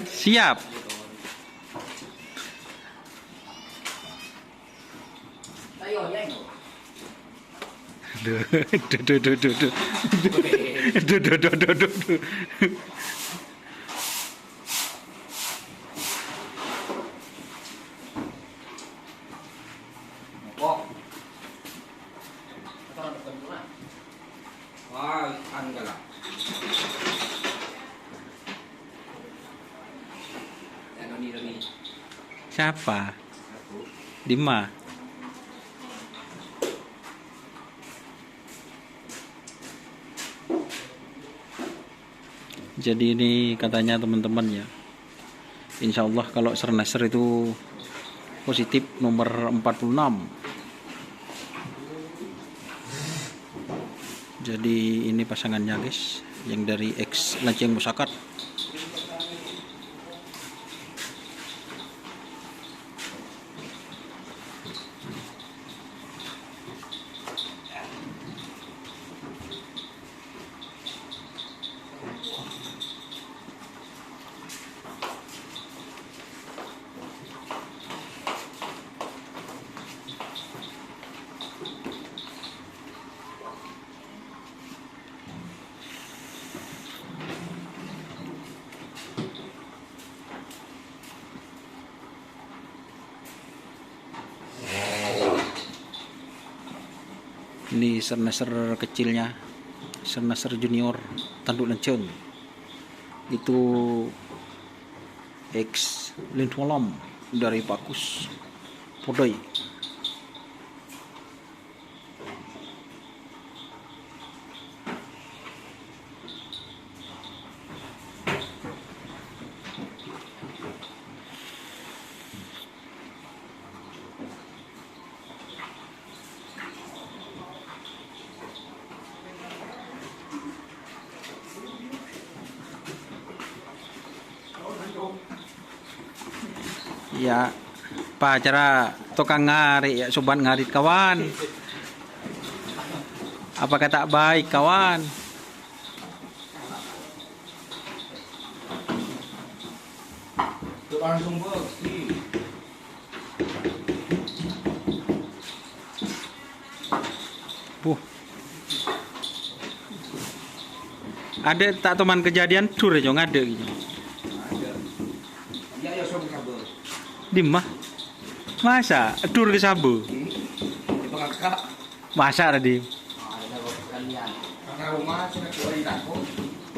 Siap. Duh, duh, duh, duh, duh, duh. Duh, duh, duh, duh, duh, duh. Siapa? Dima. Jadi ini katanya teman-teman ya, insya Allah kalau Sernaser itu positif nomor 46. Jadi ini pasangannya guys, yang dari X Lajeng Musakat. Ini Sernaser kecilnya, Sernaser junior tanduk lenceng. Itu X Lintwalam dari Pakus Podoi. Ya, Pak cara tukang ngarit ya, sobat ngarit kawan. Apa kata baik kawan? Langsung bersih. Ada tak teman kejadian tur aja nggak ada gitu. Iya ya sobat kabel. Di mah masa tur ke Sabu? Di Bangka. Masa tadi Ada kalian. Karena rumah sudah keluar aku.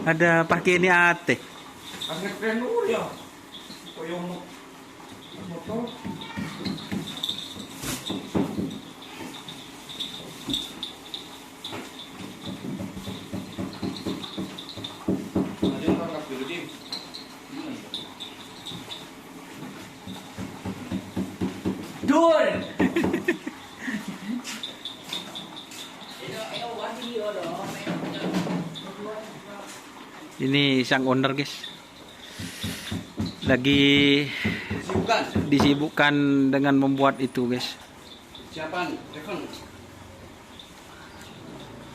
ada pakai ini ate. Karena keren dulu ya. Koyong motor. Ada orang dulu di. Dur. Ini sang owner guys, lagi disibukkan dengan membuat itu guys. Siapaan? Telepon.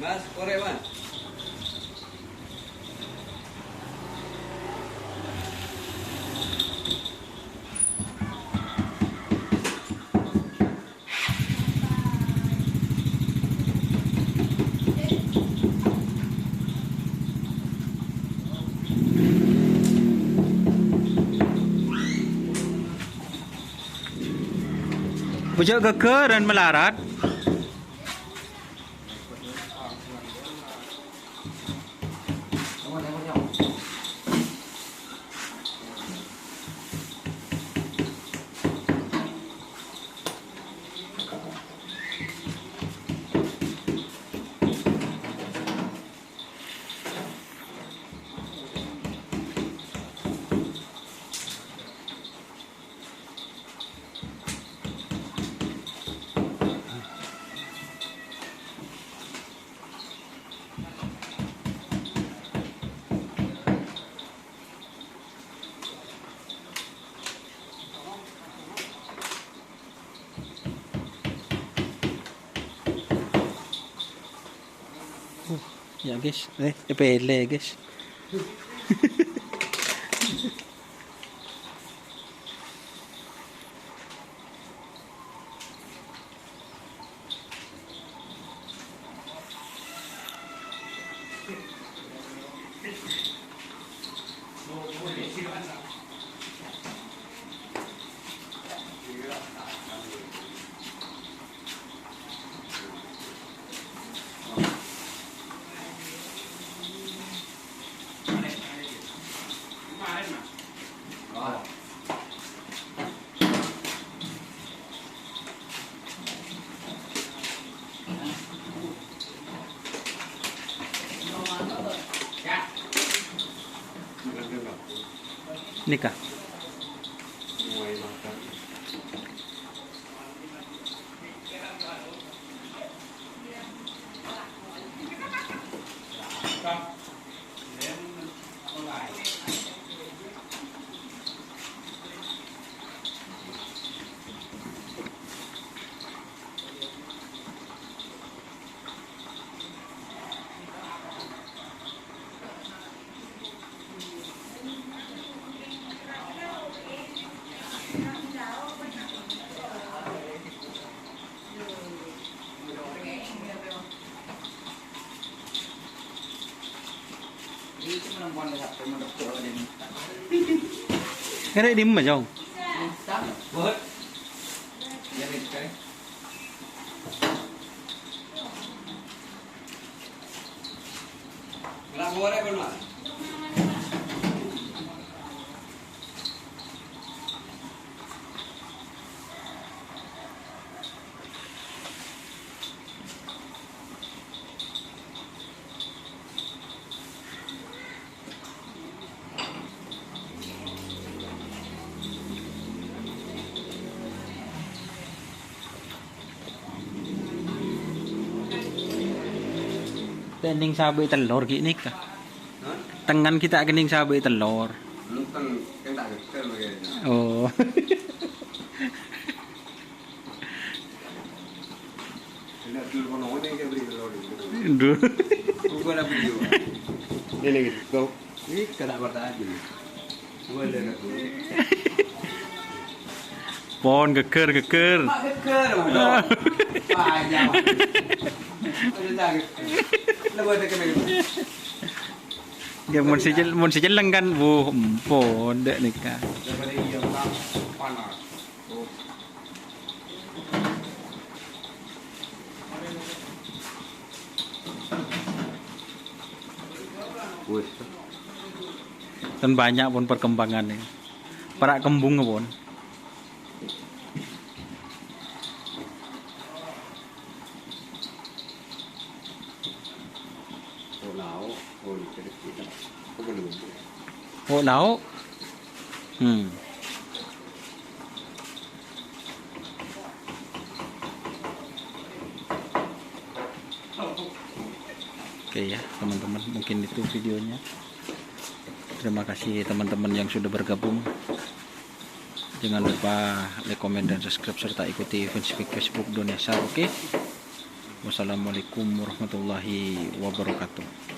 Mas, korewan. Pucuk geger dan melarat. Ya guys, pele guys. Nikah. Cái đấy đím mà chồng. Kening sabe telur gini kah? Tangan kita kening sabe telur. Oh. Duh. Ini lagi, kau ini kena bertahan. Pon geger. Ya mun sijil kan bu pon dek nikah. Dan banyak pun perkembangannya. Para kembung pun. Oh, lauk. Oke ya teman-teman, mungkin itu videonya. Terima kasih teman-teman yang sudah bergabung. Jangan lupa like, komen, dan subscribe serta ikuti Facebook Indonesia. Oke. Wassalamualaikum warahmatullahi wabarakatuh.